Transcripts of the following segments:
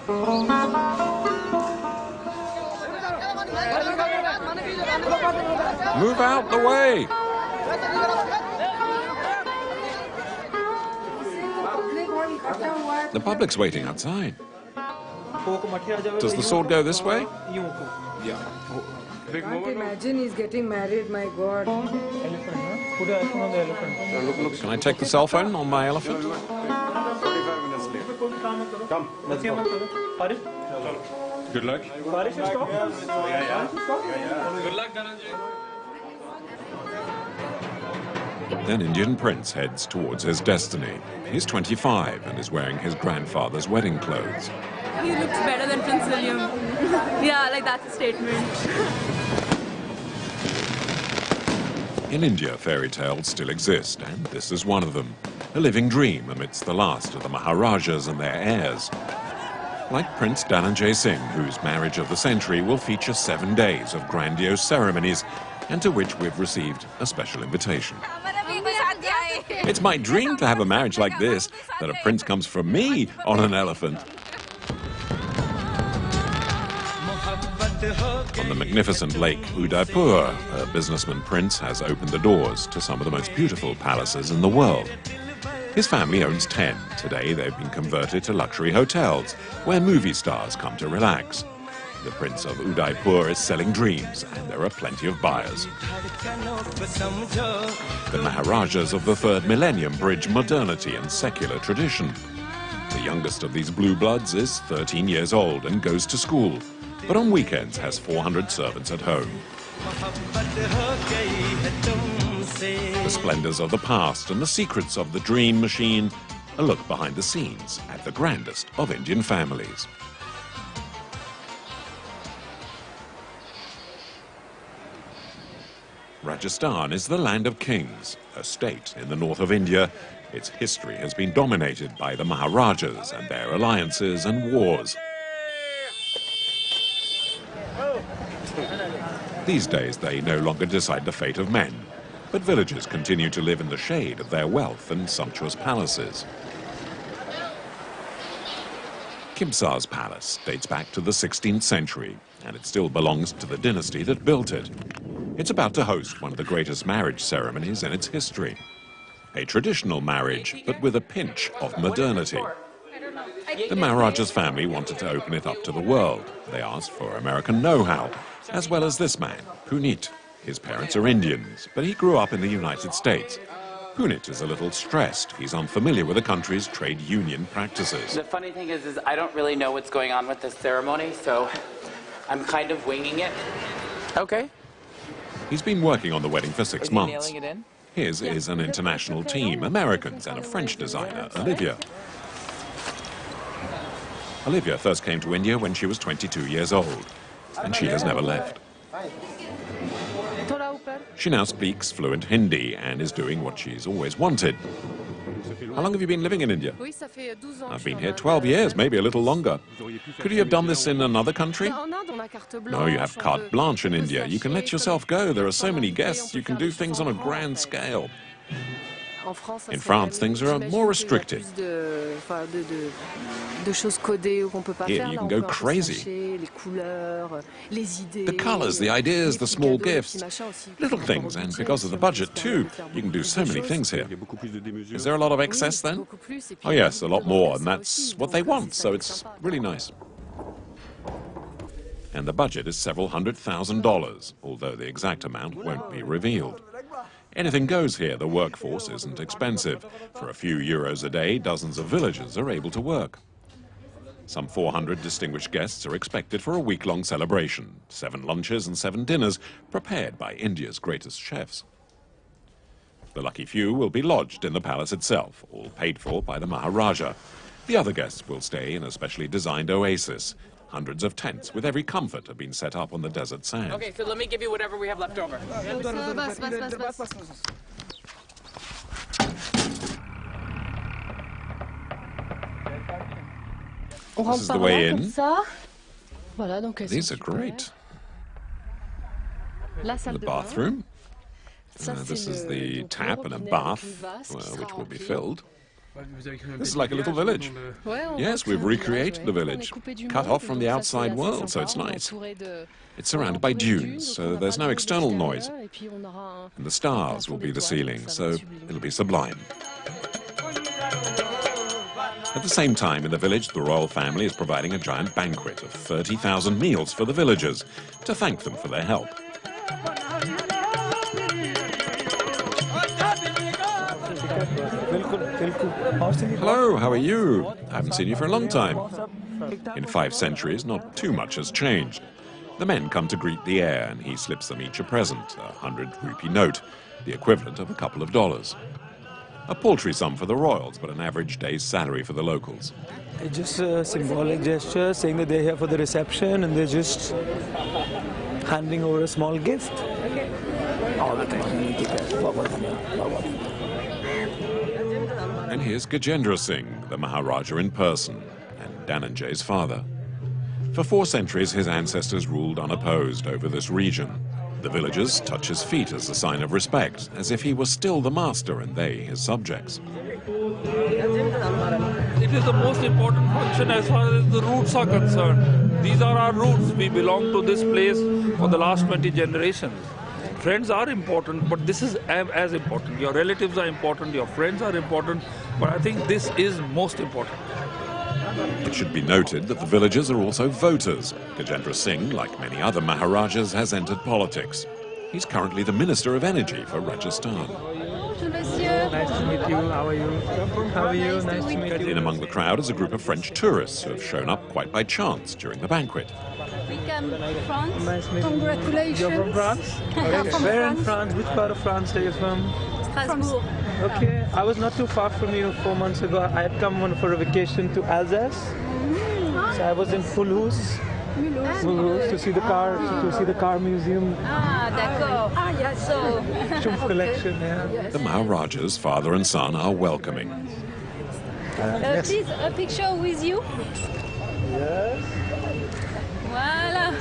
Move out the way! The public's waiting outside. Does the sword go this way? Yeah. I can't imagine he's getting married, my God. Can I take the cell phone on my elephant? Come, let's go. Good luck. Good luck, Dananjay. An Indian prince heads towards his destiny. He's 25 and is wearing his grandfather's wedding clothes. He looks better than Prince William. Yeah, like that's a statement. In India, fairy tales still exist, and this is one of them. A living dream amidst the last of the Maharajas and their heirs. Like Prince Dananjay Singh, whose marriage of the century will feature 7 days of grandiose ceremonies, and to which we've received a special invitation. It's my dream to have a marriage like this, that a prince comes from me on an elephant. On the magnificent lake Udaipur, a businessman prince has opened the doors to some of the most beautiful palaces in the world. His family owns 10. Today they've been converted to luxury hotels, where movie stars come to relax. The Prince of Udaipur is selling dreams, and there are plenty of buyers. The Maharajas of the third millennium bridge modernity and secular tradition. The youngest of these blue bloods is 13 years old and goes to school, but on weekends has 400 servants at home. The splendors of the past and the secrets of the dream machine, a look behind the scenes at the grandest of Indian families. Rajasthan is the land of kings, a state in the north of India. Its history has been dominated by the Maharajas and their alliances and wars. These days they no longer decide the fate of men, but villagers continue to live in the shade of their wealth and sumptuous palaces. Kimsar's palace dates back to the 16th century, and it still belongs to the dynasty that built it. It's about to host one of the greatest marriage ceremonies in its history. A traditional marriage, but with a pinch of modernity. The Maharaja's family wanted to open it up to the world. They asked for American know-how, as well as this man, Punit. His parents are Indians, but he grew up in the United States. Punit is a little stressed. He's unfamiliar with the country's trade union practices. The funny thing is I don't really know what's going on with this ceremony, so I'm kind of winging it. Okay. He's been working on the wedding for 6 months. Nailing it in? His is an international team, Americans and a French designer, Olivia. Olivia first came to India when she was 22 years old, and she has never left. She now speaks fluent Hindi and is doing what she's always wanted. How long have you been living in India? I've been here 12 years, maybe a little longer. Could you have done this in another country? No, you have carte blanche in India. You can let yourself go. There are so many guests. You can do things on a grand scale. In France, things are more restricted. Here, you can go crazy. The colors, the ideas, the small gifts, little things, and because of the budget too, you can do so many things here. Is there a lot of excess then? Oh yes, a lot more, and that's what they want, so it's really nice. And the budget is several $100,000, although the exact amount won't be revealed. Anything goes here. The workforce isn't expensive. For a few euros a day, dozens of villagers are able to work. Some 400 distinguished guests are expected for a week-long celebration. 7 lunches and 7 dinners prepared by India's greatest chefs. The lucky few will be lodged in the palace itself, all paid for by the Maharaja. The other guests will stay in a specially designed oasis. Hundreds of tents with every comfort have been set up on the desert sand. Okay, so let me give you whatever we have left over. This is the way in. These are great. The bathroom. This is the tap and a bath, which will be filled. This is like a little village. Yes, we've recreated the village, cut off from the outside world, so it's nice. It's surrounded by dunes, so there's no external noise. And the stars will be the ceiling, so it'll be sublime. At the same time, in the village, the royal family is providing a giant banquet of 30,000 meals for the villagers to thank them for their help. Hello, how are you? I haven't seen you for a long time. In 5 centuries, not too much has changed. The men come to greet the heir, and he slips them each a present, a 100-rupee note, the equivalent of a couple of dollars. A paltry sum for the royals, but an average day's salary for the locals. It's just a symbolic gesture, saying that they're here for the reception, and they're just handing over a small gift. And here's Gajendra Singh, the Maharaja in person, and Dananjay's father. For 4 centuries, his ancestors ruled unopposed over this region. The villagers touch his feet as a sign of respect, as if he was still the master and they his subjects. It is the most important function as far as the roots are concerned. These are our roots. We belong to this place for the last 20 generations. Friends are important, but this is as important. Your relatives are important, your friends are important, but I think this is most important. It should be noted that the villagers are also voters. Gajendra Singh, like many other Maharajas, has entered politics. He's currently the Minister of Energy for Rajasthan. Nice to meet you. How are you? How are you? Nice to meet you. In among the crowd is a group of French tourists who have shown up quite by chance during the banquet. We come from France. Nice meeting you. Congratulations. You're from France? Okay. Where in France? Which part of France are you from? Strasbourg. Okay, I was not too far from you 4 months ago. I had come for a vacation to Alsace. So I was in Mulhouse to see the car museum. Ah, d'accord. Ah, yes. So, Chump collection, yeah. The Maharajas, father and son, are welcoming. Yes. please, a picture with you. Yes. Voilà.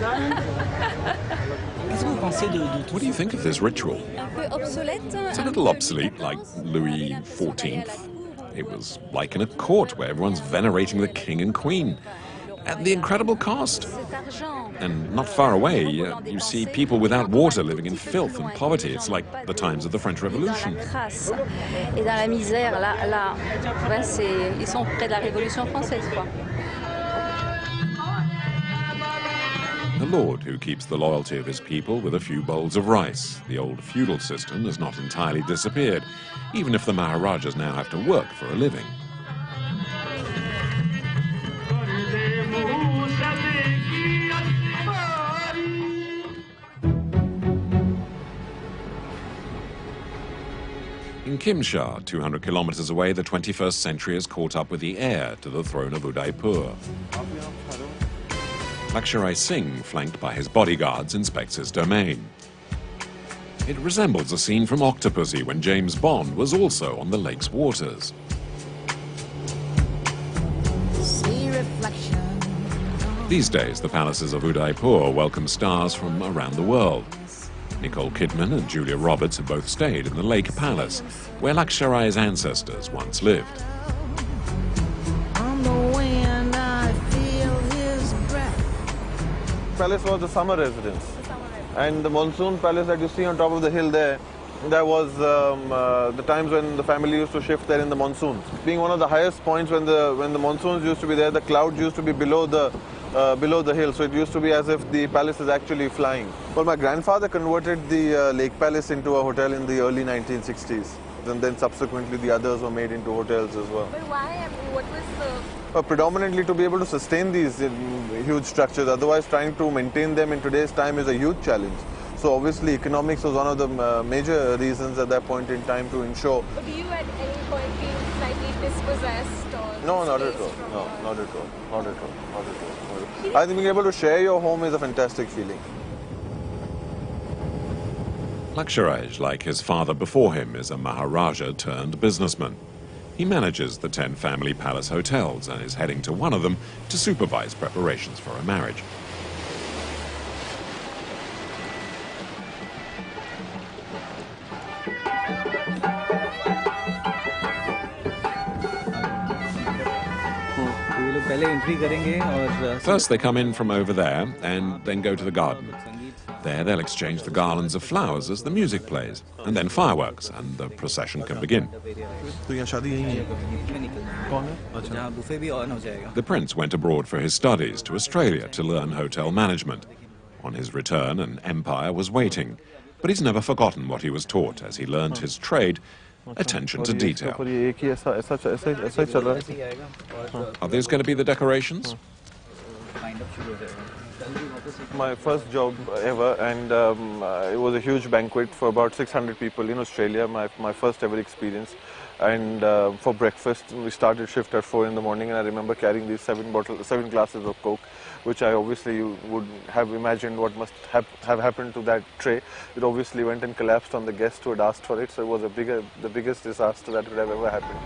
What do you think of this ritual? Un peu obsolète. It's a little obsolete, like Louis XIV. It was like in a court where everyone's venerating the king and queen. At the incredible cost. And not far away, you see people without water living in filth and poverty. It's like the times of the French Revolution. Et dans la misère, là, ils sont près de la Révolution française, quoi. The lord who keeps the loyalty of his people with a few bowls of rice. The old feudal system has not entirely disappeared, even if the Maharajas now have to work for a living. In Kimshar, 200 kilometers away, the 21st century has caught up with the heir to the throne of Udaipur. Laksharaj Singh, flanked by his bodyguards, inspects his domain. It resembles a scene from Octopussy when James Bond was also on the lake's waters. These days, the palaces of Udaipur welcome stars from around the world. Nicole Kidman and Julia Roberts have both stayed in the Lake Palace, where Laksharaj's ancestors once lived. Palace was the summer residence, and the monsoon palace that you see on top of the hill there, that was the times when the family used to shift there in the monsoons. Being one of the highest points when the monsoons used to be there, the clouds used to be below the hill, so it used to be as if the palace is actually flying. Well, my grandfather converted the Lake Palace into a hotel in the early 1960s, and then subsequently the others were made into hotels as well. But why? What was the... Predominantly to be able to sustain these huge structures, otherwise trying to maintain them in today's time is a huge challenge. So obviously economics was one of the major reasons at that point in time to ensure. But do you at any point feel slightly dispossessed or... No, not at all. No, not at all. Not at all. Not at all. I think being able to share your home is a fantastic feeling. Laksharaj, like his father before him, is a Maharaja turned businessman. He manages the 10 family palace hotels and is heading to one of them to supervise preparations for a marriage. First they come in from over there and then go to the garden. There they'll exchange the garlands of flowers as the music plays, and then fireworks, and the procession can begin. The prince went abroad for his studies to Australia to learn hotel management. On his return, an empire was waiting, but he's never forgotten what he was taught as he learned his trade, attention to detail. Are these going to be the decorations? My first job ever, and it was a huge banquet for about 600 people in Australia, my first ever experience. And for breakfast, we started shift at 4 in the morning, and I remember carrying these 7 glasses of Coke, which I obviously would have imagined what must have happened to that tray. It obviously went and collapsed on the guest who had asked for it, so it was the biggest disaster that would have ever happened.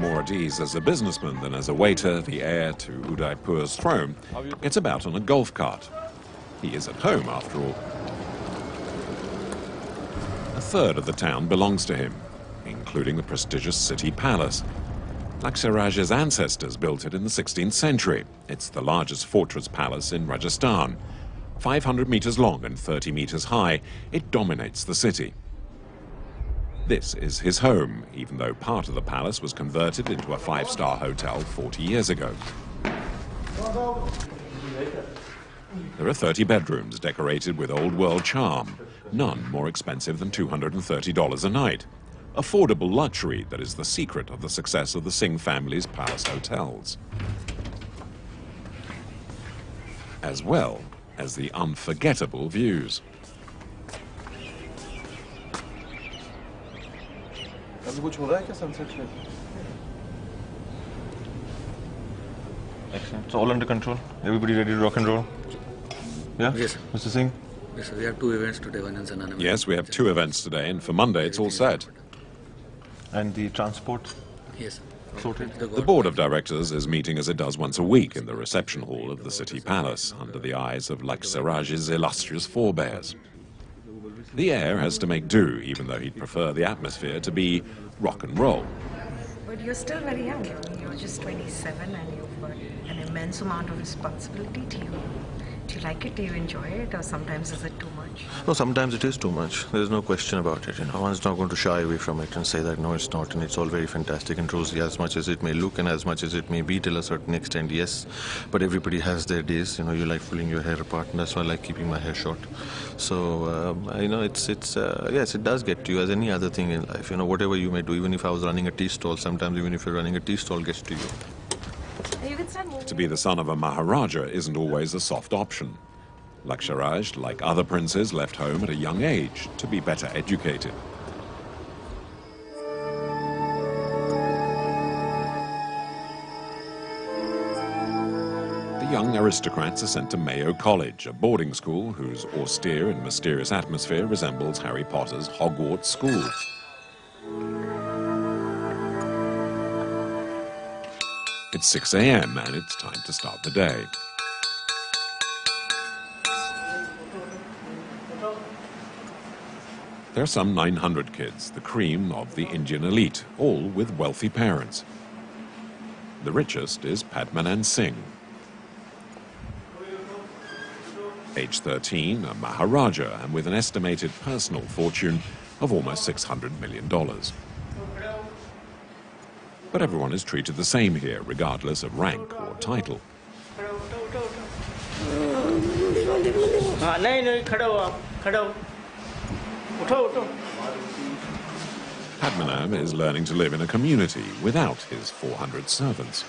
More at ease as a businessman than as a waiter, the heir to Udaipur's throne gets about on a golf cart. He is at home, after all. A third of the town belongs to him, including the prestigious city palace. Laksharaj's ancestors built it in the 16th century. It's the largest fortress palace in Rajasthan. 500 meters long and 30 meters high, it dominates the city. This is his home, even though part of the palace was converted into a 5-star hotel 40 years ago. There are 30 bedrooms decorated with old-world charm, none more expensive than $230 a night. Affordable luxury that is the secret of the success of the Singh family's palace hotels. As well as the unforgettable views. Excellent. It's all under control. Everybody ready to rock and roll? Yeah? Yes. Mr. Singh? Yes, we have 2 events today, one in Sanana. Yes, we have 2 events today, and for Monday it's all set. And the transport? Yes. Sorted? The board of directors is meeting as it does once a week in the reception hall of the city palace, under the eyes of Laksharaj's illustrious forebears. The heir has to make do, even though he'd prefer the atmosphere to be rock and roll. But you're still very young. You're just 27 and you've got an immense amount of responsibility to you. Do you like it? Do you enjoy it? Or sometimes is it too much? No, sometimes it is too much. There's no question about it. One's not going to shy away from it and say that no, it's not, and it's all very fantastic and rosy as much as it may look and as much as it may be till a certain extent, yes. But everybody has their days. You like pulling your hair apart, and that's why I like keeping my hair short. So, yes, it does get to you as any other thing in life. Whatever you may do, even if I was running a tea stall, sometimes even if you're running a tea stall gets to you. To be the son of a Maharaja isn't always a soft option. Laksharaj, like other princes, left home at a young age to be better educated. The young aristocrats are sent to Mayo College, a boarding school whose austere and mysterious atmosphere resembles Harry Potter's Hogwarts school. It's 6 a.m. and it's time to start the day. There are some 900 kids, the cream of the Indian elite, all with wealthy parents. The richest is Padmanabh Singh. Age 13, a Maharaja, and with an estimated personal fortune of almost $600 million. But everyone is treated the same here, regardless of rank or title. Padmanabh is learning to live in a community without his 400 servants.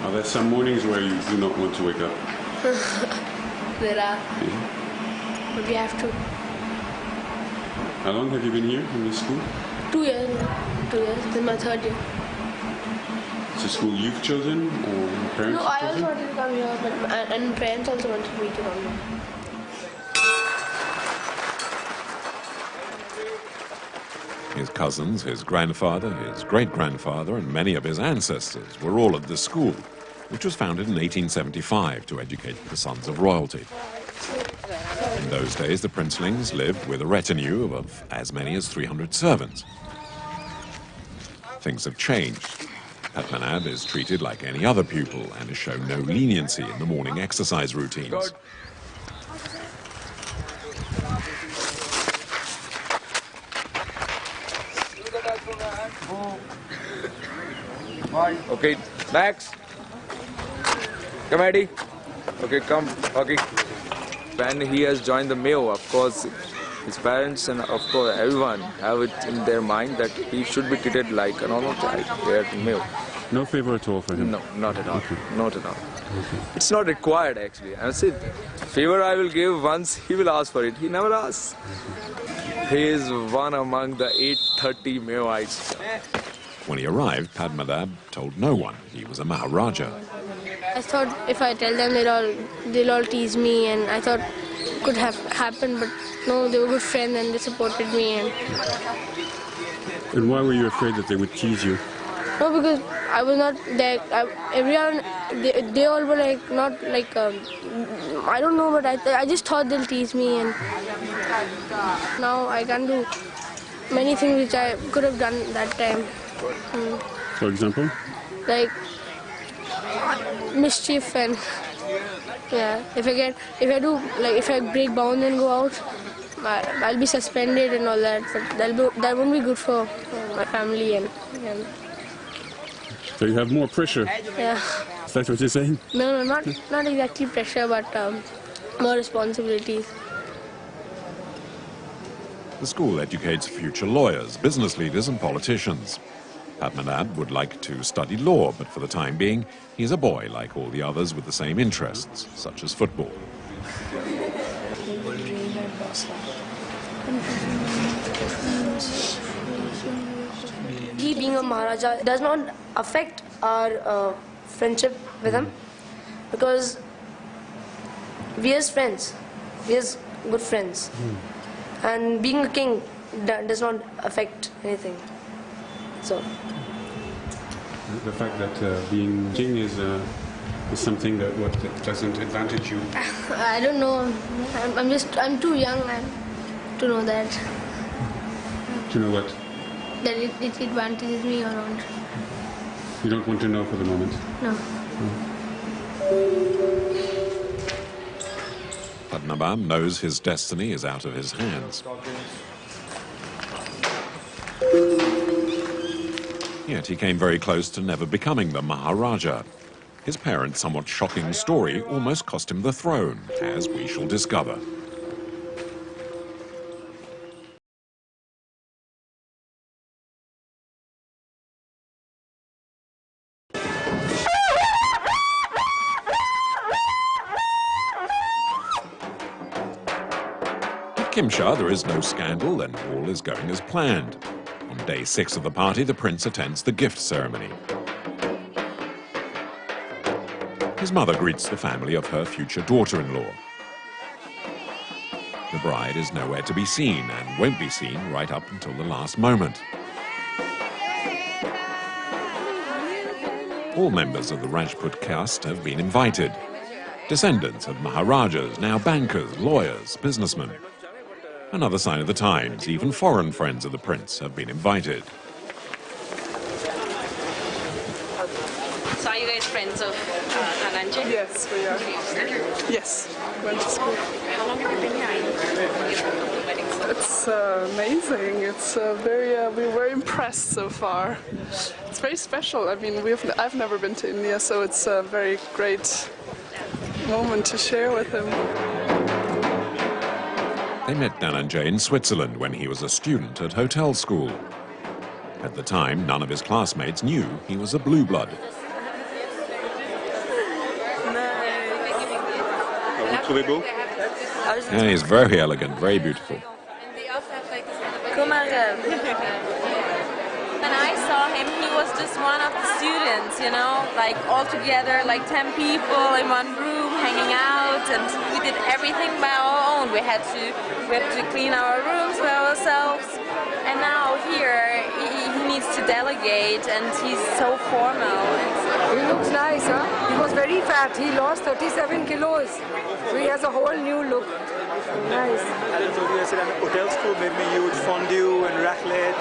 Are there some mornings where you do not want to wake up? There are. Yeah. But we have to. How long have you been here in this school? 2 years now. 2 years. This is my 3rd year. It's a school you've chosen or parents No, I have also chosen? wanted to come here, but and parents also wanted me to come here. His cousins, his grandfather, his great-grandfather, and many of his ancestors were all at this school, which was founded in 1875 to educate the sons of royalty. In those days, the princelings lived with a retinue of as many as 300 servants. Things have changed. Padmanabh is treated like any other pupil and is shown no leniency in the morning exercise routines. Okay, next. Come, Eddie. Okay, come. Okay. When he has joined the Mayo, of course, his parents and of course everyone have it in their mind that he should be treated like a normal child here at Mayo. No favor at all for him? No, not at all. Okay. Not at all. Okay. It's not required actually. I said, favor I will give once he will ask for it. He never asks. He is one among the 830 Mayoites. When he arrived, Padmanabh told no one he was a Maharaja. I thought if I tell them they'll all tease me, and I thought it could have happened, but no, they were good friends and they supported me. And why were you afraid that they would tease you? No, because I was not there. Everyone, they all were like not like I don't know, but I just thought they'll tease me, and now I can do many things which I could have done that time. For example? Like mischief, and yeah, if I break bounds and go out, I'll be suspended and all that. But that won't be good for my family and So you have more pressure? Yeah. Is that what you're saying? No, not exactly pressure, but more responsibilities. The school educates future lawyers, business leaders and politicians. Padmanabh would like to study law, but for the time being, he's a boy like all the others with the same interests, such as football. He being a Maharaja does not affect our friendship with him, because we as friends, we as good friends, and being a king does not affect anything. So The fact that being king is something that doesn't advantage you. I don't know. I'm too young to know that. To know what? That it advantages me or not. You don't want to know for the moment? No. Padmanabh knows his destiny is out of his hands. Yet he came very close to never becoming the Maharaja. His parents' somewhat shocking story almost cost him the throne, as we shall discover. At Kimshar, there is no scandal and all is going as planned. On day 6 of the party, the prince attends the gift ceremony. His mother greets the family of her future daughter-in-law. The bride is nowhere to be seen and won't be seen right up until the last moment. All members of the Rajput caste have been invited. Descendants of Maharajas, now bankers, lawyers, businessmen. Another sign of the times, even foreign friends of the prince have been invited. So are you guys friends of Dananjay? Yes, we are. Yes, went to school. How long have you been here? It's amazing. It's we're very impressed so far. It's very special. I mean, I've never been to India, so it's a very great moment to share with him. They met Dananjay in Switzerland when he was a student at hotel school. At the time, none of his classmates knew he was a blue blood. Yeah, he's very elegant, very beautiful. When I saw him, he was just one of the students, you know, like all together, like 10 people in one room hanging out, and we did everything by our own. We had to clean our rooms by ourselves, and now here he needs to delegate, and he's so formal. He looks nice, huh? He was very fat. He lost 37 kilos. So he has a whole new look. Nice. Hotel school made me use fondue and raclette.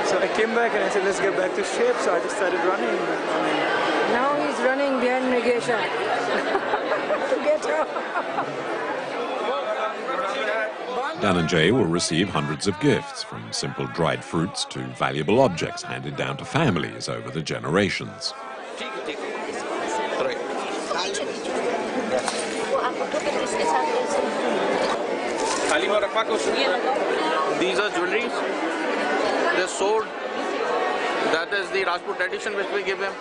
So I came back and I said, let's get back to shape. So I just started running. Now he's running behind Nagesha to get her. Dananjay will receive hundreds of gifts, from simple dried fruits to valuable objects handed down to families over the generations. These are jewelries. The sword. That is the Rajput tradition which we give him.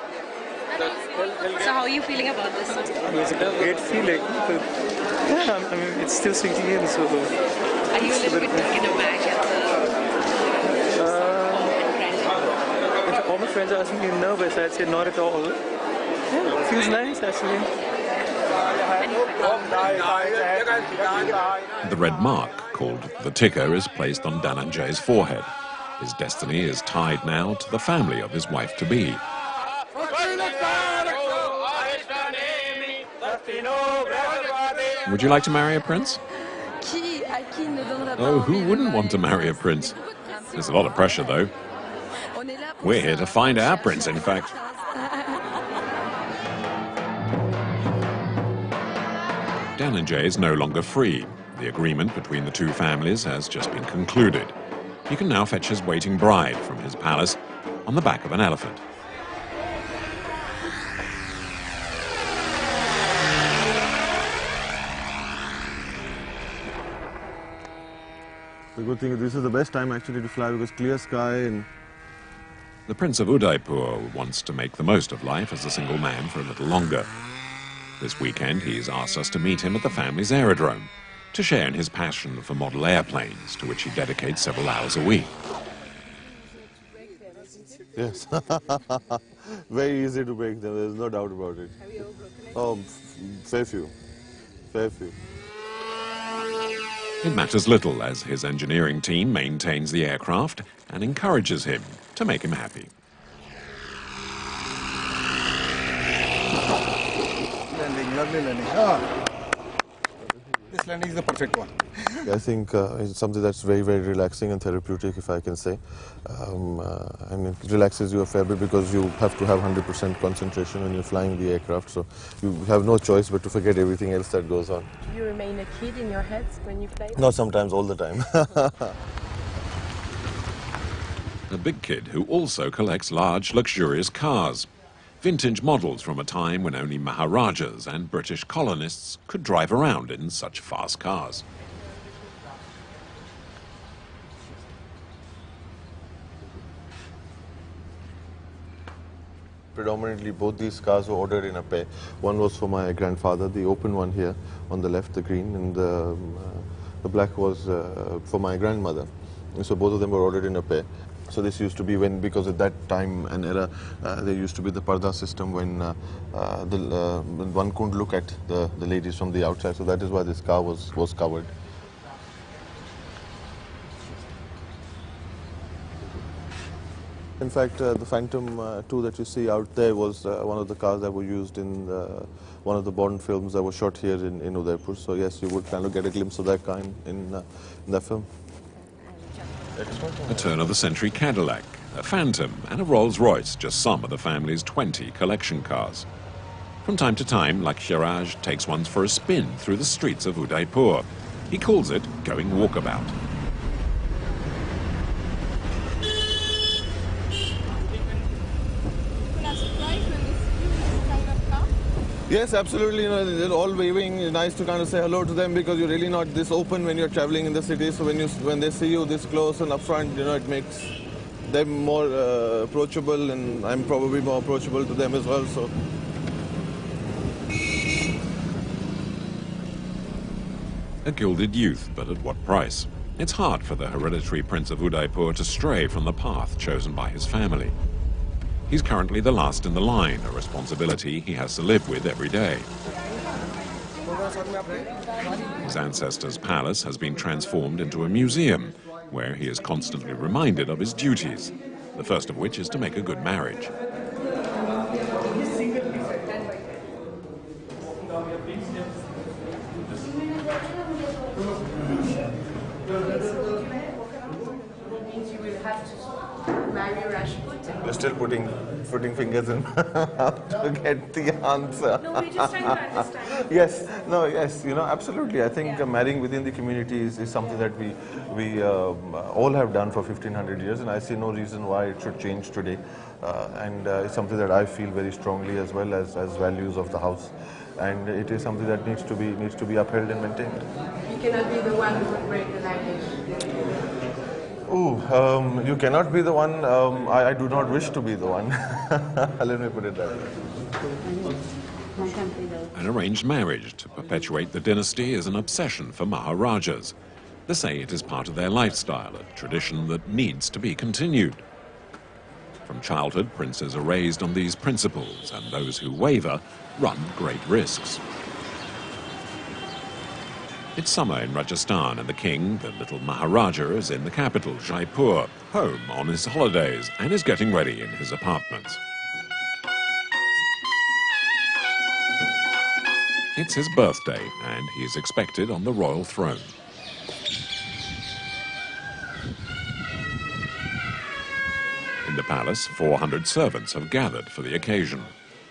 So how are you feeling about this? It's a great feeling. Yeah, I mean, it's still sinking in. So. Are you a little bit taken aback at the... all my friends are asking me nervous. I'd say not at all. Yeah, it feels nice actually. The red mark, called the ticker, is placed on Dananjay's forehead. His destiny is tied now to the family of his wife-to-be. Would you like to marry a prince? Oh, who wouldn't want to marry a prince? There's a lot of pressure, though. We're here to find our prince, in fact. Dananjay is no longer free. The agreement between the two families has just been concluded. He can now fetch his waiting bride from his palace on the back of an elephant. The good thing is this is the best time actually to fly because clear sky and... The Prince of Udaipur wants to make the most of life as a single man for a little longer. This weekend he's asked us to meet him at the family's aerodrome to share in his passion for model airplanes, to which he dedicates several hours a week. Yes, very easy to break them, there's no doubt about it. Oh, fair few, fair few. It matters little, as his engineering team maintains the aircraft and encourages him to make him happy. This landing is the perfect one. I think it's something that's very, very relaxing and therapeutic, if I can say. I mean, it relaxes you a fair bit because you have to have 100% concentration when you're flying the aircraft, so you have no choice but to forget everything else that goes on. Do you remain a kid in your head when you fly? Not sometimes, all the time. A big kid who also collects large, luxurious cars. Vintage models from a time when only maharajas and British colonists could drive around in such fast cars. Predominantly both these cars were ordered in a pair. One was for my grandfather, the open one here on the left, the green, and the black was for my grandmother. And so both of them were ordered in a pair. So this used to be when, because at that time and era, there used to be the parda system when one couldn't look at the ladies from the outside. So that is why this car was covered. In fact, the Phantom 2 that you see out there was one of the cars that were used in one of the Bond films that was shot here in Udaipur. So yes, you would kind of get a glimpse of that car in that film. A turn-of-the-century Cadillac, a Phantom, and a Rolls-Royce, just some of the family's 20 collection cars. From time to time, Laksharaj takes one for a spin through the streets of Udaipur. He calls it going walkabout. Yes, absolutely. You know, they're all waving. It's nice to kind of say hello to them because you're really not this open when you're traveling in the city. So when they see you this close and up front, you know, it makes them more approachable, and I'm probably more approachable to them as well. So. A gilded youth, but at what price? It's hard for the hereditary Prince of Udaipur to stray from the path chosen by his family. He's currently the last in the line, a responsibility he has to live with every day. His ancestors' palace has been transformed into a museum, where he is constantly reminded of his duties, the first of which is to make a good marriage. You're still putting fingers in to get the answer. No, we're just trying to understand. Yes, no, yes, absolutely. I think marrying within the community is something that we all have done for 1500 years, and I see no reason why it should change today. And it's something that I feel very strongly, as well as values of the house, and it is something that needs to be upheld and maintained. You cannot be the one who would break the lavish. Oh, you cannot be the one. I do not wish to be the one. Let me put it that way. An arranged marriage to perpetuate the dynasty is an obsession for Maharajas. They say it is part of their lifestyle, a tradition that needs to be continued. From childhood, princes are raised on these principles, and those who waver run great risks. It's summer in Rajasthan, and the king, the little Maharaja, is in the capital, Jaipur, home on his holidays, and is getting ready in his apartments. It's his birthday, and he is expected on the royal throne. In the palace, 400 servants have gathered for the occasion.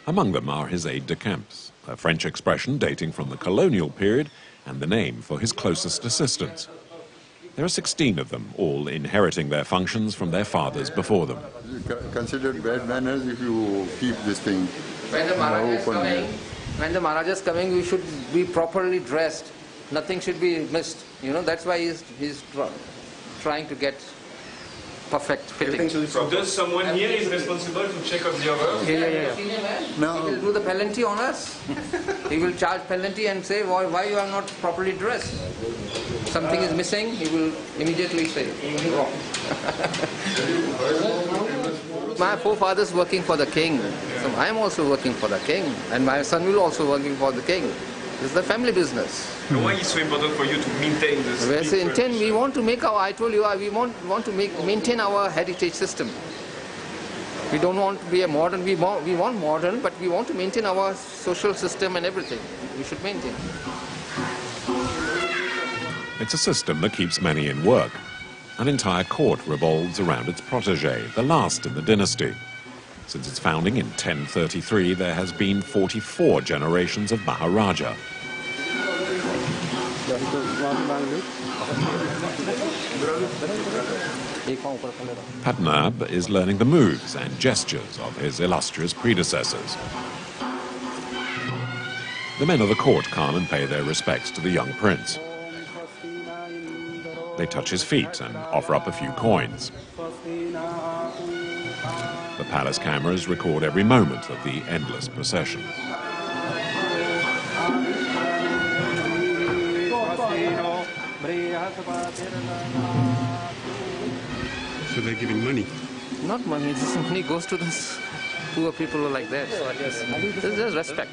Among them are his aides-de-camp, a French expression dating from the colonial period and the name for his closest assistants. There are 16 of them, all inheriting their functions from their fathers before them. Considered bad manners if you keep this thing open. When the Maharajas coming, we should be properly dressed. Nothing should be missed. That's why he's trying to get perfect fitting. So does someone here is responsible to check up the others? Yeah. No. He will do the penalty on us. He will charge penalty and say why you are not properly dressed. Something is missing, he will immediately say wrong. My forefathers working for the king, so I am also working for the king, and my son will also working for the king. This is the family business. Why is it so important for you to maintain this? We want to make I told you, we want to maintain our heritage system. We don't want to be a modern, we want modern, but we want to maintain our social system and everything. We should maintain. It's a system that keeps many in work. An entire court revolves around its protege, the last in the dynasty. Since its founding in 1033, there has been 44 generations of Maharaja. Padmanabh is learning the moves and gestures of his illustrious predecessors. The men of the court come and pay their respects to the young prince. They touch his feet and offer up a few coins. The palace cameras record every moment of the endless procession. So they're giving money? Not money, this money goes to the poor people like that. This is just respect.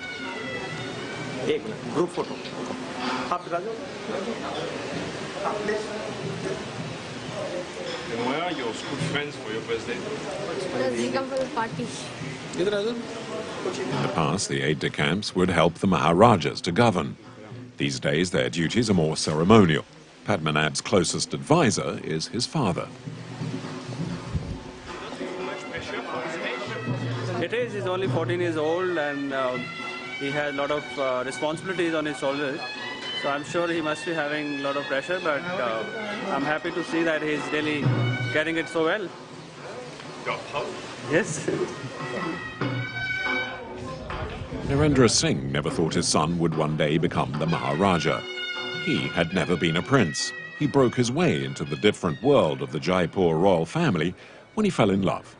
Group photo. And where are your school friends for your birthday? They come for the party. In the past, the aides-de-camp would help the Maharajas to govern. These days, their duties are more ceremonial. Padmanabh's closest advisor is his father. It is. He's only 14 years old, and he has a lot of responsibilities on his shoulders. So I'm sure he must be having a lot of pressure, but I'm happy to see that he's really getting it so well. Yes. Dananjay Singh never thought his son would one day become the Maharaja. He had never been a prince. He broke his way into the different world of the Jaipur royal family when he fell in love.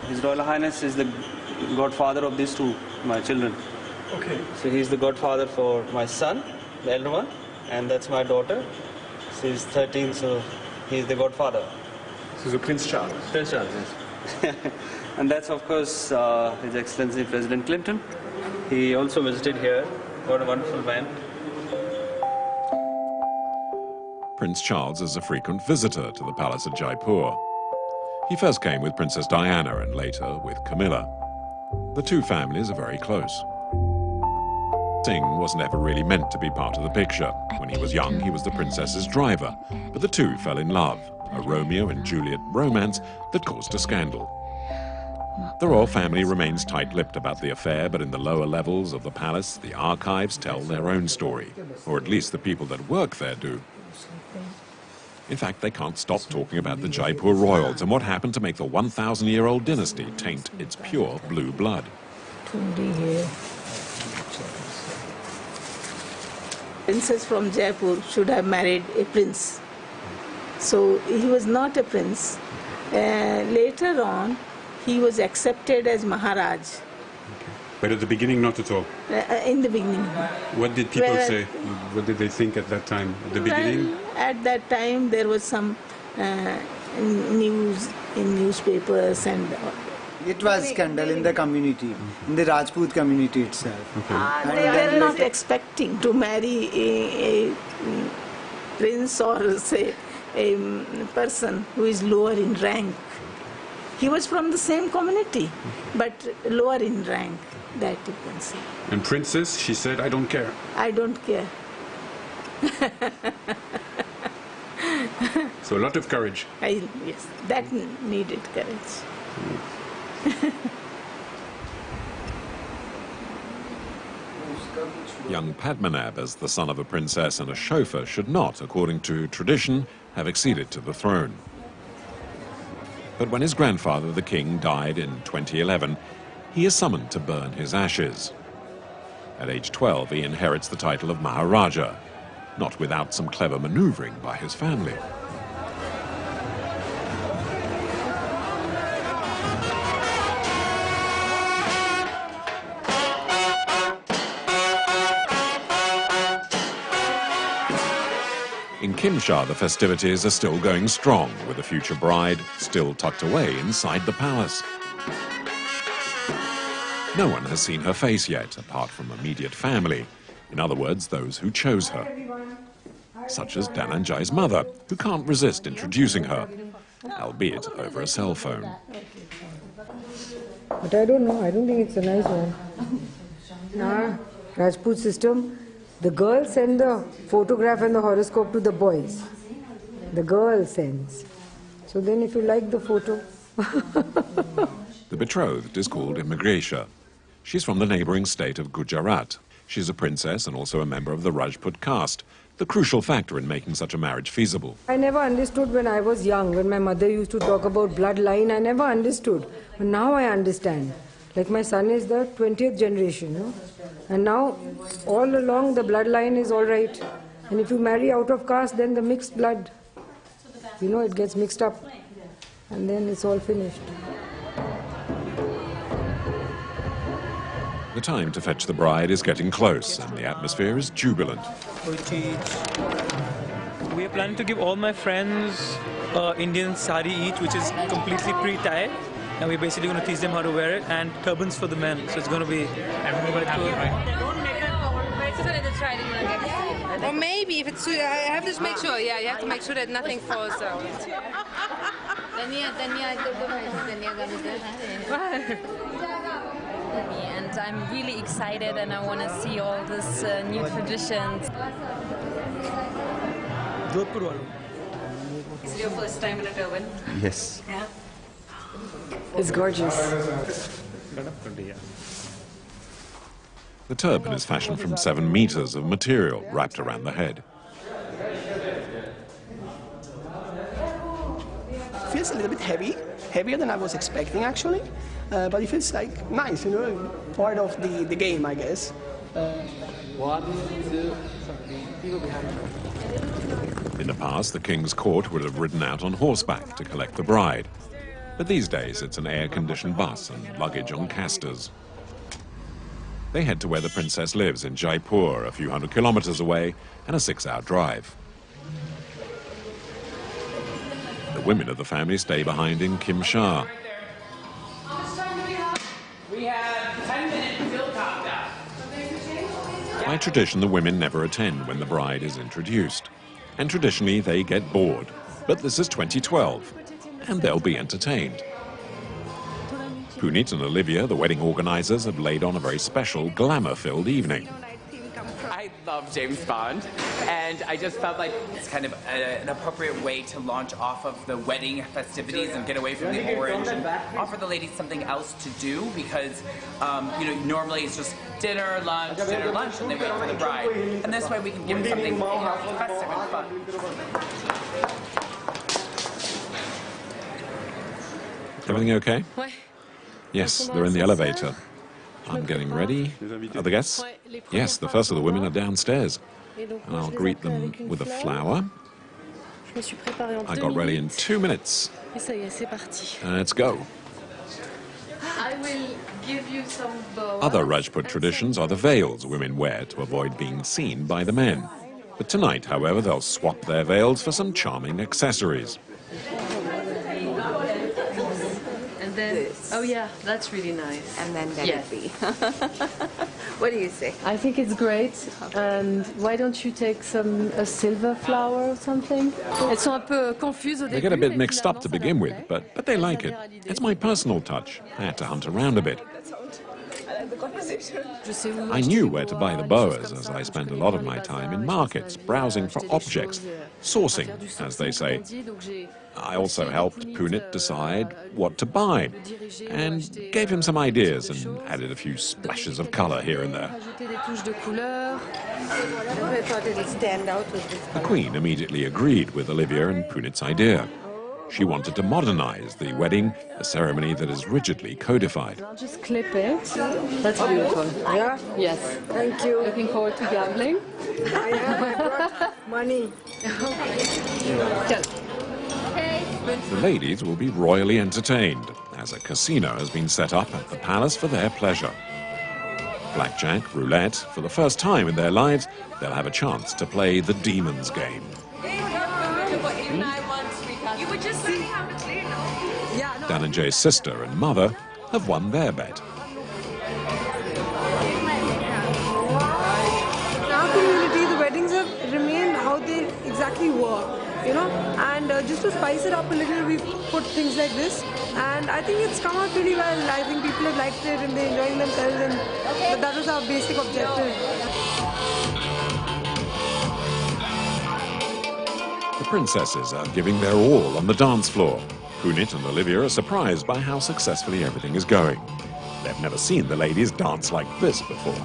His Royal Highness is the godfather of these two, my children. Okay. So he's the godfather for my son, the elder one, and that's my daughter. She's 13, so he's the godfather. So the Prince Charles. Prince Charles, yes. And that's, of course, His Excellency President Clinton. He also visited here. What a wonderful man. Prince Charles is a frequent visitor to the palace at Jaipur. He first came with Princess Diana and later with Camilla. The two families are very close. Singh was never really meant to be part of the picture. When he was young, he was the princess's driver, but the two fell in love. a Romeo and Juliet romance that caused a scandal. The royal family remains tight-lipped about the affair, but in the lower levels of the palace, the archives tell their own story, or at least the people that work there do. In fact, they can't stop talking about the Jaipur royals and what happened to make the 1,000-year-old dynasty taint its pure blue blood. Princess from Jaipur should have married a prince. So he was not a prince. Later on, he was accepted as Maharaj. But at the beginning, not at all? In the beginning. What did people say? What did they think at that time? At the beginning? At that time, there was some news in newspapers and... It was scandal in the community, in the Rajput community itself. They were not expecting to marry a prince or, say, a person who is lower in rank. He was from the same community, but lower in rank, that you can say. And princess, she said, I don't care. I don't care. So a lot of courage. Yes, that needed courage. Young Padmanabh, as the son of a princess and a chauffeur, should not, according to tradition, have acceded to the throne. But when his grandfather, the king, died in 2011, he is summoned to burn his ashes. At age 12, he inherits the title of Maharaja, not without some clever maneuvering by his family. In Kimshar, the festivities are still going strong, with the future bride still tucked away inside the palace. No one has seen her face yet, apart from immediate family. In other words, those who chose her. Such as Dananjay's mother, who can't resist introducing her, albeit over a cell phone. But I don't know, I don't think it's a nice one. Rajput system, the girl sends the photograph and the horoscope to the boys. The girl sends. So then if you like the photo... The betrothed is called Imagresha. She's from the neighboring state of Gujarat. She's a princess and also a member of the Rajput caste, the crucial factor in making such a marriage feasible. I never understood when I was young, when my mother used to talk about bloodline, I never understood. But now I understand. Like my son is the 20th generation, you know? And now all along the bloodline is all right. And if you marry out of caste, then the mixed blood, you know, it gets mixed up. And then it's all finished. The time to fetch the bride is getting close, and the atmosphere is jubilant. We are planning to give all my friends Indian sari each, which is completely pre-tied. And we're basically going to teach them how to wear it, and turbans for the men. So it's going to be quite cool. Or maybe if it's too, I have to make sure, yeah, you have to make sure that nothing falls out. And I'm really excited, and I want to see all these new traditions. Is it your first time in a turban? Yes. Yeah. It's gorgeous. The turban is fashioned from 7 meters of material wrapped around the head. It feels a little bit heavy, heavier than I was expecting actually, but it feels like nice, you know, part of the game, I guess. 1, 2, 3, In the past, the king's court would have ridden out on horseback to collect the bride. But these days, it's an air-conditioned bus and luggage on casters. They head to where the princess lives in Jaipur, a few hundred kilometers away, and a 6-hour drive. The women of the family stay behind in Kimshar. We have 10 minutes until countdown. By tradition, the women never attend when the bride is introduced. And traditionally, they get bored. But this is 2012. And they'll be entertained. Punit and Olivia, the wedding organizers, have laid on a very special, glamour-filled evening. I love love James Bond, and I just felt like it's kind of an appropriate way to launch off of the wedding festivities and get away from the orange and offer the ladies something else to do, because you know, normally it's just dinner, lunch, and they wait for the bride. And this way we can give them something, you know, festive and fun. Everything okay? Yes, they're in the elevator. I'm getting ready. Other guests? Yes, the first of the women are downstairs. And I'll greet them with a flower. I got ready in 2 minutes. Let's go. I will give you some boas. Other Rajput traditions are the veils women wear to avoid being seen by the men. But tonight, however, they'll swap their veils for some charming accessories. And then, oh yeah, that's really nice. And then let it be. What do you say? I think it's great. And why don't you take a silver flower or something? Elles sont un peu confuses au début. They get a bit mixed up to begin with, but they like it. It's my personal touch. I had to hunt around a bit. I knew where to buy the boas, as I spent a lot of my time in markets, browsing for objects, sourcing, as they say. I also helped Punit decide what to buy, and gave him some ideas and added a few splashes of colour here and there. The Queen immediately agreed with Olivia and Punit's idea. She wanted to modernize the wedding, a ceremony that is rigidly codified. I'll just clip it. That's beautiful. Yeah? Yes. Thank you. Looking forward to gambling. I brought money. The ladies will be royally entertained, as a casino has been set up at the palace for their pleasure. Blackjack, roulette, for the first time in their lives, they'll have a chance to play the Demon's Game. Dananjay's sister and mother have won their bet. In our community, the weddings have remained how they exactly were, you know, and just to spice it up a little, we put things like this, and I think it's come out really well. I think people have liked it and they're enjoying themselves, and that was our basic objective. The princesses are giving their all on the dance floor. Punit and Olivia are surprised by how successfully everything is going. They've never seen the ladies dance like this before. I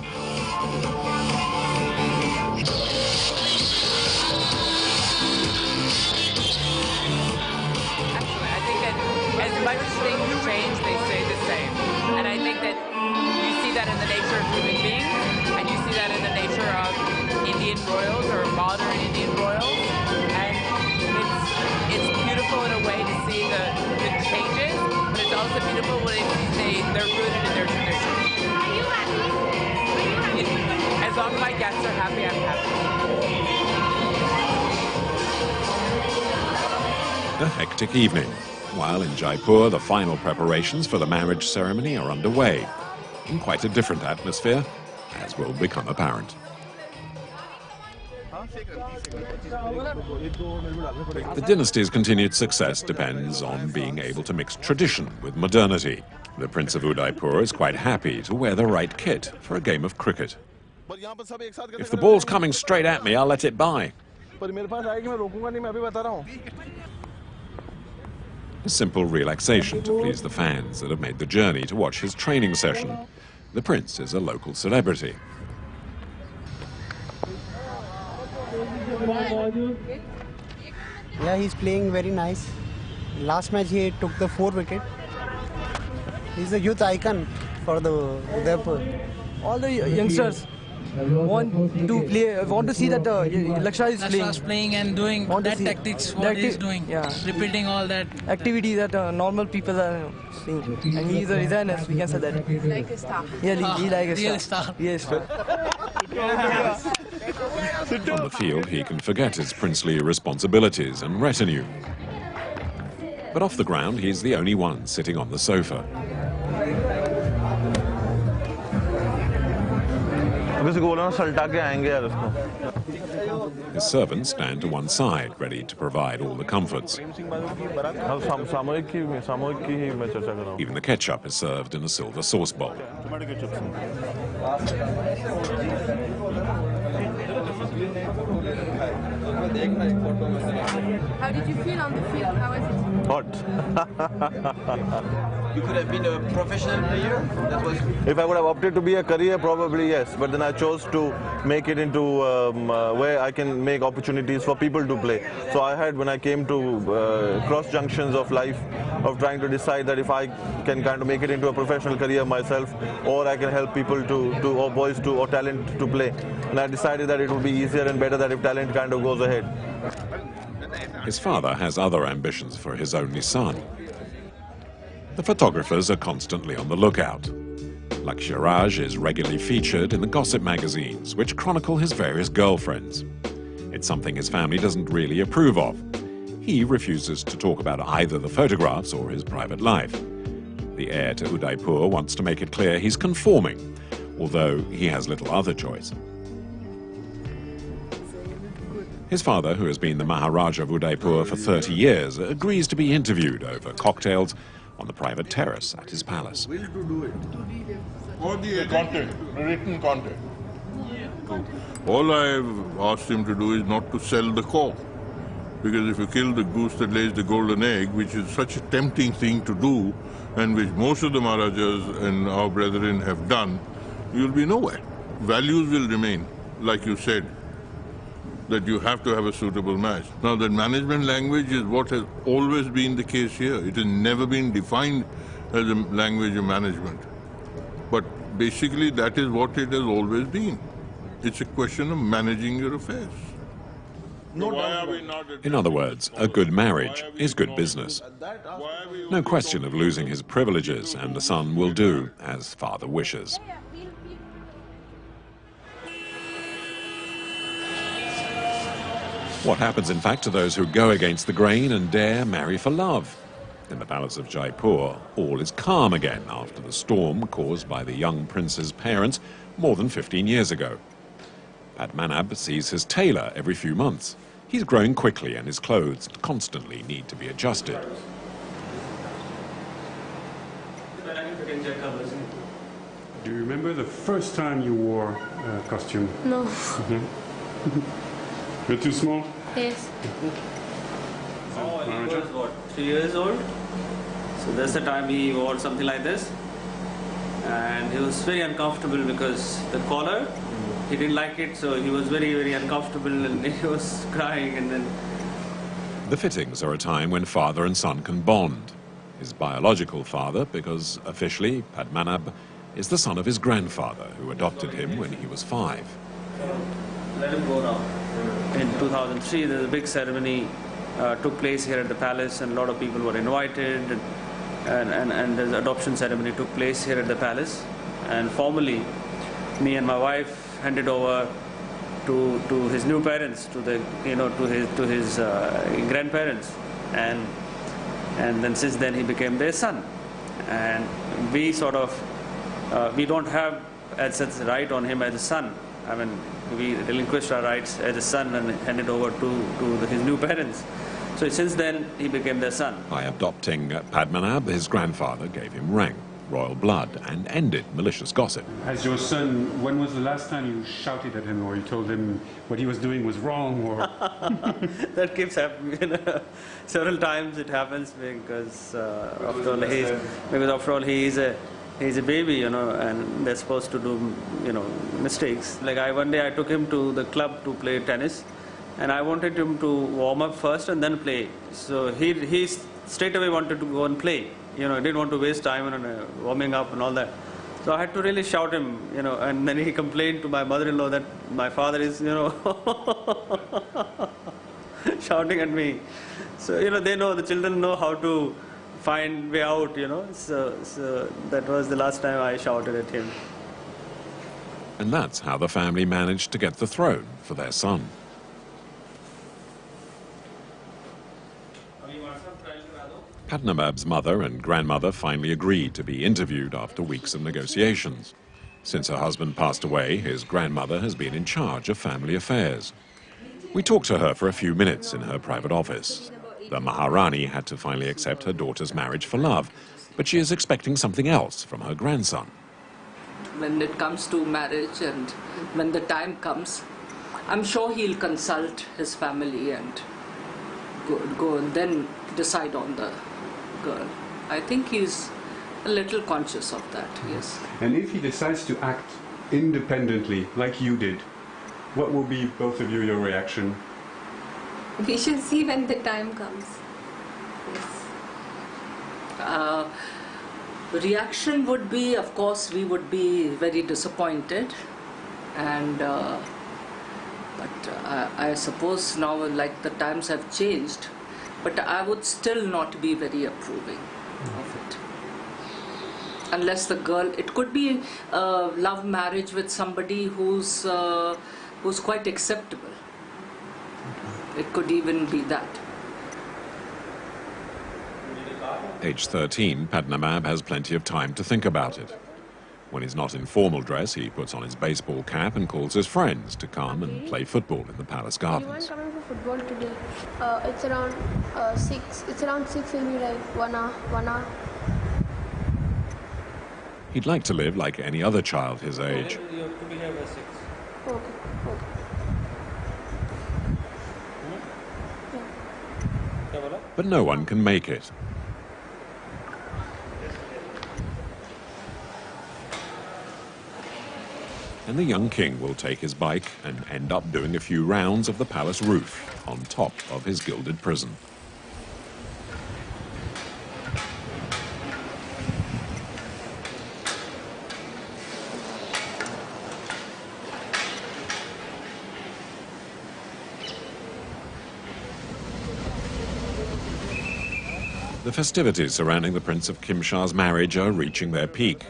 think that as much as things change, they stay the same. And I think that you see that in the nature of human beings, and you see that in the nature of Indian royals or modern Indian royals. And it's beautiful in a way to see the changes, but it's also beautiful when they're rooted in their tradition. Are you happy? As long as my guests are happy, I'm happy. A hectic evening. While in Jaipur, the final preparations for the marriage ceremony are underway, in quite a different atmosphere, as will become apparent. The dynasty's continued success depends on being able to mix tradition with modernity. The Prince of Udaipur is quite happy to wear the right kit for a game of cricket. If the ball's coming straight at me, I'll let it by. A simple relaxation to please the fans that have made the journey to watch his training session. The Prince is a local celebrity. Yeah, he's playing very nice. Last match he took the 4 wicket. He's a youth icon for the Udaipur. All the youngsters want to play, want to see that Laksharaj is playing and doing that tactics, what he's doing, repeating all that activity that normal people are seeing. And he's a designer, we can say that. Like a star. Yeah, he like a real star. Yes. On the field, he can forget his princely responsibilities and retinue. But off the ground, he's the only one sitting on the sofa. His servants stand to one side, ready to provide all the comforts. Even the ketchup is served in a silver sauce bowl. How did you feel on the field? How was it? Hot. You could have been a professional player? If I would have opted to be a career, probably yes. But then I chose to make it into where I can make opportunities for people to play. So I had, when I came to cross junctions of life, of trying to decide that if I can kind of make it into a professional career myself, or I can help people or boys or talent to play. And I decided that it would be easier and better that if talent kind of goes ahead. His father has other ambitions for his only son. The photographers are constantly on the lookout. Laksharaj is regularly featured in the gossip magazines, which chronicle his various girlfriends. It's something his family doesn't really approve of. He refuses to talk about either the photographs or his private life. The heir to Udaipur wants to make it clear he's conforming, although he has little other choice. His father, who has been the Maharaja of Udaipur for 30 years, agrees to be interviewed over cocktails on the private terrace at his palace. Will to do it. Or the content, written content. All I've asked him to do is not to sell the cock. Because if you kill the goose that lays the golden egg, which is such a tempting thing to do, and which most of the Maharajas and our brethren have done, you'll be nowhere. Values will remain, like you said, that you have to have a suitable match. Now, that management language is what has always been the case here. It has never been defined as a language of management. But basically, that is what it has always been. It's a question of managing your affairs. In other words, a good marriage is good business. No question of losing his privileges, and the son will do as father wishes. What happens, in fact, to those who go against the grain and dare marry for love? In the palace of Jaipur, all is calm again after the storm caused by the young prince's parents more than 15 years ago. Padmanabh sees his tailor every few months. He's growing quickly and his clothes constantly need to be adjusted. Do you remember the first time you wore a costume? No. You're too small? Yes. Oh, he was what, 3 years old? So that's the time he wore something like this. And he was very uncomfortable because the collar, he didn't like it, so he was very, very uncomfortable and he was crying and then... The fittings are a time when father and son can bond. His biological father, because officially Padmanabh is the son of his grandfather, who adopted him when he was 5. Let him go now. In 2003, there's a big ceremony took place here at the palace, and a lot of people were invited, and the adoption ceremony took place here at the palace. And formally, me and my wife handed over to his new parents, to his grandparents, and then since then he became their son. And we sort of we don't have as such right on him as a son. I mean, we relinquished our rights as a son and handed over to his new parents. So since then, he became their son. By adopting Padmanabh, his grandfather gave him rank, royal blood, and ended malicious gossip. As your son, when was the last time you shouted at him or you told him what he was doing was wrong? Or That keeps happening. Several times it happens because after all he's a baby, and they're supposed to do, mistakes. Like one day I took him to the club to play tennis, and I wanted him to warm up first and then play. So he straight away wanted to go and play. He didn't want to waste time on warming up and all that. So I had to really shout him, and then he complained to my mother-in-law that my father is, shouting at me. So, they know, the children know how to find way out, so that was the last time I shouted at him. And that's how the family managed to get the throne for their son. Padmanabh's mother and grandmother finally agreed to be interviewed after weeks of negotiations. Since her husband passed away, his grandmother has been in charge of family affairs. We talked to her for a few minutes in her private office. The Maharani had to finally accept her daughter's marriage for love, but she is expecting something else from her grandson. When it comes to marriage and when the time comes, I'm sure he'll consult his family and go and then decide on the girl. I think he's a little conscious of that, yes. And if he decides to act independently, like you did, what will be, both of you, your reaction? We shall see when the time comes. Yes. Reaction would be, of course, we would be very disappointed, and but I suppose now, like, the times have changed, but I would still not be very approving of it. Unless the girl, it could be a love marriage with somebody who's quite acceptable. It could even be that. Age 13, Padmanabh has plenty of time to think about it. When he's not in formal dress, he puts on his baseball cap and calls his friends to come and play football in the palace gardens. Anyone coming for football today? It's around 6. It's around 6 will be like 1 hour. He'd like to live like any other child his age. You have to be here by 6. Okay. But no one can make it. And the young king will take his bike and end up doing a few rounds of the palace roof on top of his gilded prison. The festivities surrounding the Prince of Kimshar's marriage are reaching their peak.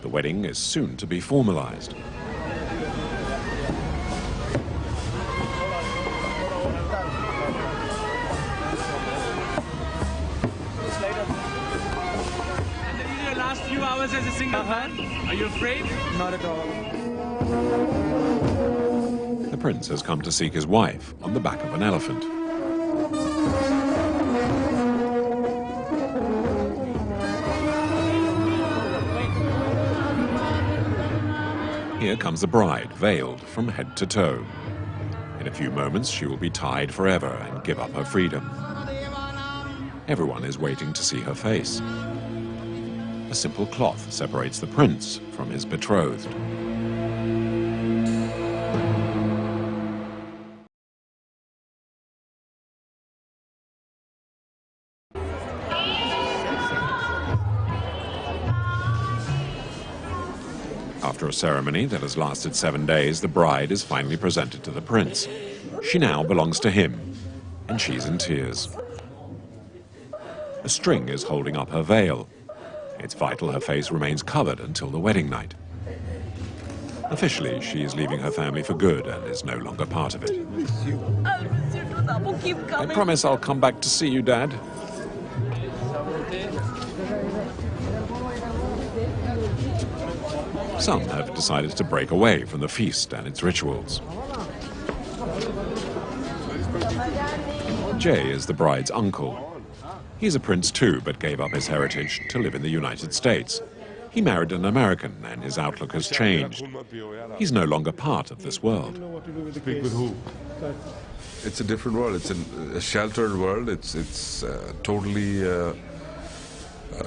The wedding is soon to be formalized. Your last few hours as a single man, are you afraid? Not at all. The prince has come to seek his wife on the back of an elephant. Here comes the bride, veiled from head to toe. In a few moments, she will be tied forever and give up her freedom. Everyone is waiting to see her face. A simple cloth separates the prince from his betrothed. After a ceremony that has lasted 7 days, the bride is finally presented to the prince. She now belongs to him, and she's in tears. A string is holding up her veil. It's vital her face remains covered until the wedding night. Officially, she is leaving her family for good and is no longer part of it. I promise I'll come back to see you, Dad. Some have decided to break away from the feast and its rituals. Jay is the bride's uncle. He's a prince too, but gave up his heritage to live in the United States. He married an American, and his outlook has changed. He's no longer part of this world. Speak with who? It's a different world. It's a sheltered world. It's totally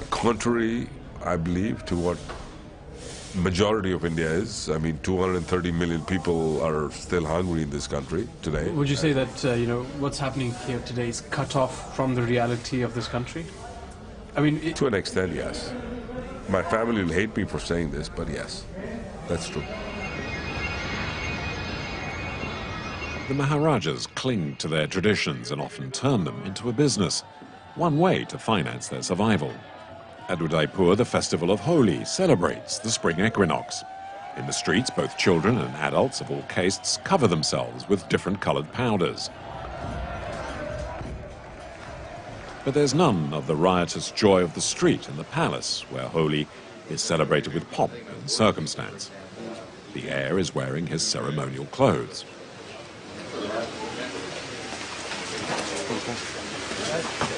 contrary, I believe, to what majority of India is. I mean, 230 million people are still hungry in this country today. Would you say that, what's happening here today is cut off from the reality of this country? I mean... To an extent, yes. My family will hate me for saying this, but yes, that's true. The Maharajas cling to their traditions and often turn them into a business, one way to finance their survival. At Udaipur, the festival of Holi celebrates the spring equinox. In the streets, both children and adults of all castes cover themselves with different colored powders. But there's none of the riotous joy of the street in the palace, where Holi is celebrated with pomp and circumstance. The heir is wearing his ceremonial clothes.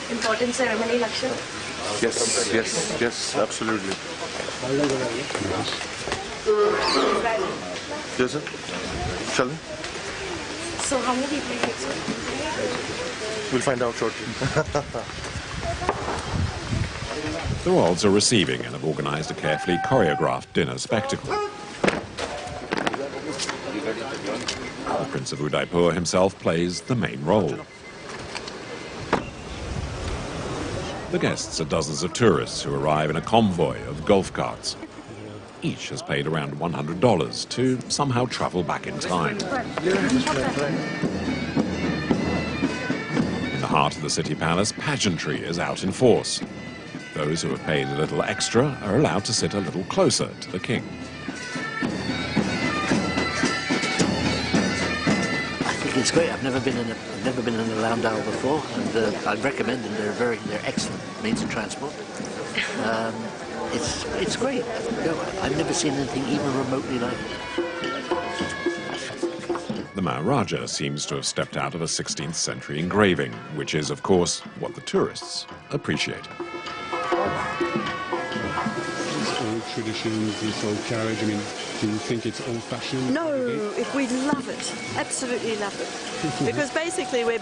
Important ceremony, Laksharaj? Yes, absolutely. Yes, sir. Shall we? So how many people you expect? We'll find out shortly. The royals are receiving and have organized a carefully choreographed dinner spectacle. The Prince of Udaipur himself plays the main role. The guests are dozens of tourists who arrive in a convoy of golf carts. Each has paid around $100 to somehow travel back in time. In the heart of the city palace, pageantry is out in force. Those who have paid a little extra are allowed to sit a little closer to the king. I think it's great. I've never been in a landau before, and I'd recommend them. They're excellent means of transport. It's great. I've never seen anything even remotely like it. The Maharaja seems to have stepped out of a 16th century engraving, which is, of course, what the tourists appreciate. These old traditions, this old carriage, I mean, do you think it's old-fashioned? No, we love it. Absolutely love it. Because basically we're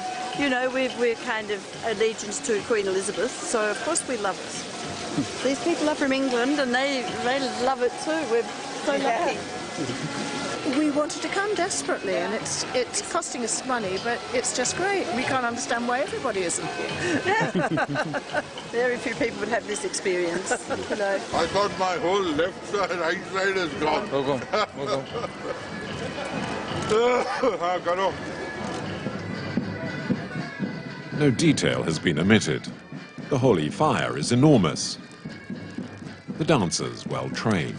kind of allegiance to Queen Elizabeth, so of course we love it. These people are from England and they love it too. We're so lucky. We wanted to come desperately, and it's costing us money, but it's just great. We can't understand why everybody isn't. Very few people would have this experience, you know. I thought my whole left side, right side is gone. No detail has been omitted. The holy fire is enormous. The dancers well trained,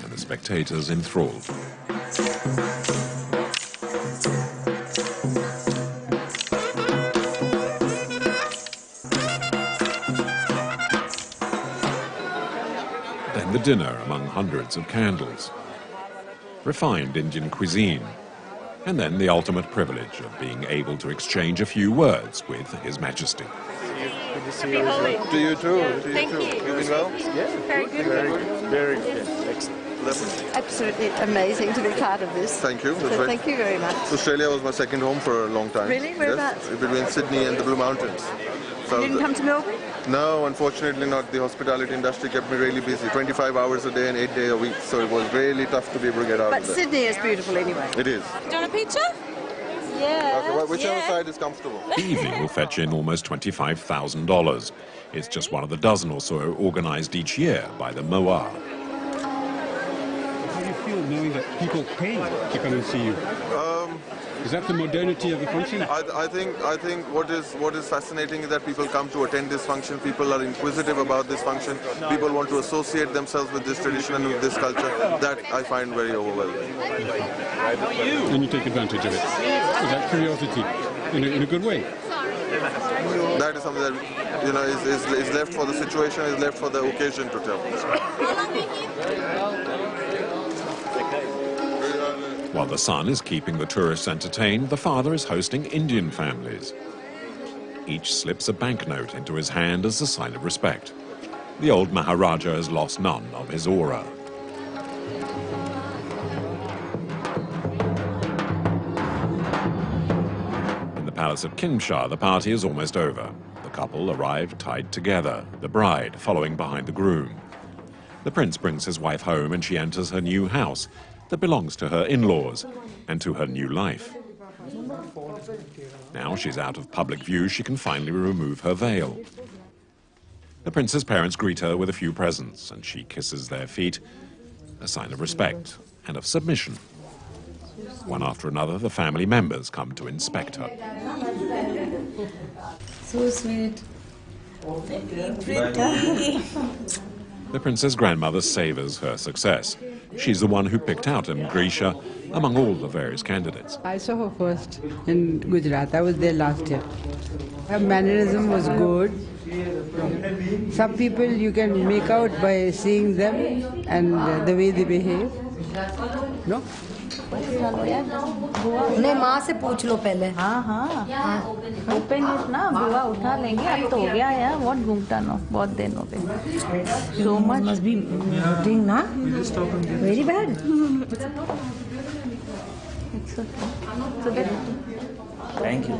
and the spectators enthralled. Then the dinner among hundreds of candles. Refined Indian cuisine. And then the ultimate privilege of being able to exchange a few words with His Majesty. Good to see you. To you too. Thank you. You've been well? Yeah. Very good. Very good. Excellent. Absolutely amazing to be part of this. Thank you. So thank you very much. Australia was my second home for a long time. Really? Whereabouts? Yes, between Sydney and the Blue Mountains. So You didn't come to Melbourne? No, unfortunately not. The hospitality industry kept me really busy. 25 hours a day and 8 days a week. So it was really tough to be able to get out But of there. Sydney is beautiful anyway. It is. Do you want a picture? Yeah. Okay, well, whichever side is comfortable. The evening will fetch in almost $25,000. It's just one of the dozen or so organised each year by the MOA. How do you feel knowing that people pay to come and see you? Is that the modernity of the function? I think what is fascinating is that people come to attend this function. People are inquisitive about this function. People want to associate themselves with this tradition and with this culture. That I find very overwhelming. And you take advantage of it. Is that curiosity in a good way? That is something that is left for the situation, is left for the occasion to tell. While the son is keeping the tourists entertained, the father is hosting Indian families. Each slips a banknote into his hand as a sign of respect. The old Maharaja has lost none of his aura. In the palace of Kinshasa, the party is almost over. The couple arrive tied together, the bride following behind the groom. The prince brings his wife home and she enters her new house that belongs to her in-laws and to her new life. Now she's out of public view, she can finally remove her veil. The prince's parents greet her with a few presents, and she kisses their feet, a sign of respect and of submission. One after another, the family members come to inspect her. So sweet. The prince's grandmother savours her success. She's the one who picked out Grisha among all the various candidates. I saw her first in Gujarat. I was there last year. Her mannerism was good. Some people you can make out by seeing them and the way they behave. No? नहीं माँ से पूछ लो पहले. हाँ हाँ. Open it ना बुआ उठा लेंगे. अब तो हो गया यार. What घूमता ना बहुत दिन हो गए. So much must be hurting ना. Very bad. It's okay. So that. Thank you.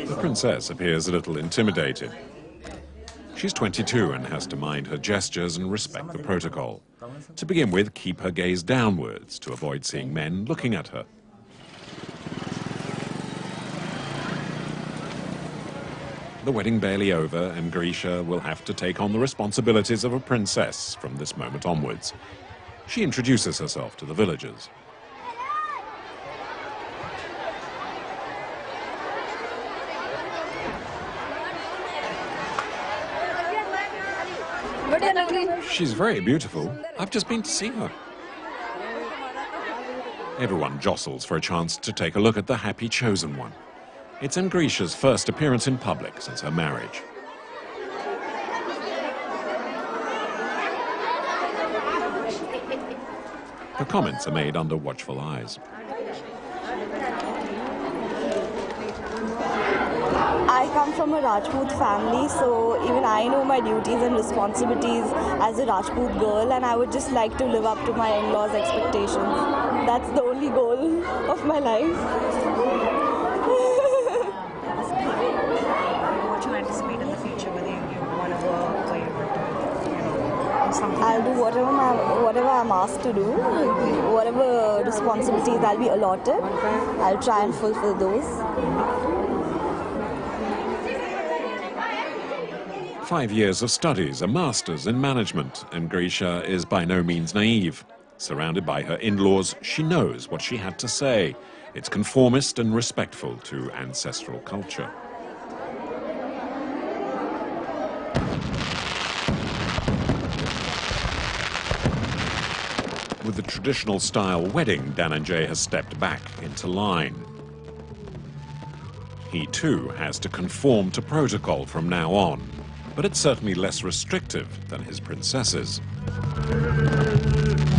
The princess appears a little intimidated. She's 22 and has to mind her gestures and respect the protocol. To begin with, keep her gaze downwards to avoid seeing men looking at her. The wedding barely over, and Grisha will have to take on the responsibilities of a princess from this moment onwards. She introduces herself to the villagers. She's very beautiful. I've just been to see her. Everyone jostles for a chance to take a look at the happy chosen one. It's Grisha's first appearance in public since her marriage. Her comments are made under watchful eyes. I come from a Rajput family, so even I know my duties and responsibilities as a Rajput girl, and I would just like to live up to my in-laws' expectations. That's the only goal of my life. What do you anticipate in the future, whether you want to work or you want to, something? I'll do whatever I'm asked to do, whatever responsibilities I'll be allotted. I'll try and fulfill those. 5 years of studies, a master's in management, and Grisha is by no means naive. Surrounded by her in-laws, she knows what she had to say. It's conformist and respectful to ancestral culture. With the traditional style wedding, Dananjay has stepped back into line. He too has to conform to protocol from now on, but it's certainly less restrictive than his princesses.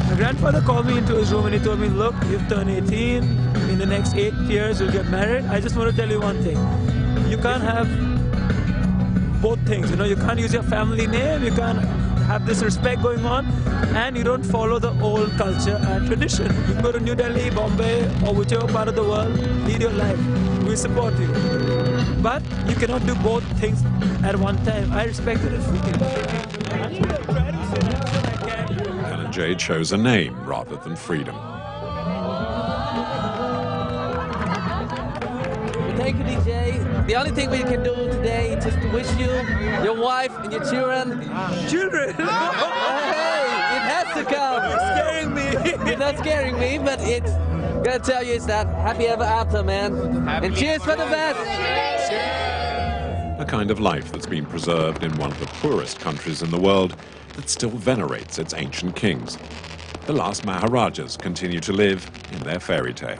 My grandfather called me into his room and he told me, look, you've turned 18, in the next 8 years you'll get married. I just want to tell you one thing. You can't have both things, you know, you can't use your family name, you can't have this respect going on, and you don't follow the old culture and tradition. You can go to New Delhi, Bombay, or whichever part of the world, lead your life. We support you. But you cannot do both things at one time. I respect it and Dananjay chose a name rather than freedom. Thank you, DJ. The only thing we can do today is just to wish you, your wife, and your children. Children? Hey, it has to come. You're scaring me. You're not scaring me, but it's gonna tell you is that happy ever after, man. And cheers for the best. A kind of life that's been preserved in one of the poorest countries in the world that still venerates its ancient kings. The last Maharajas continue to live in their fairy tale.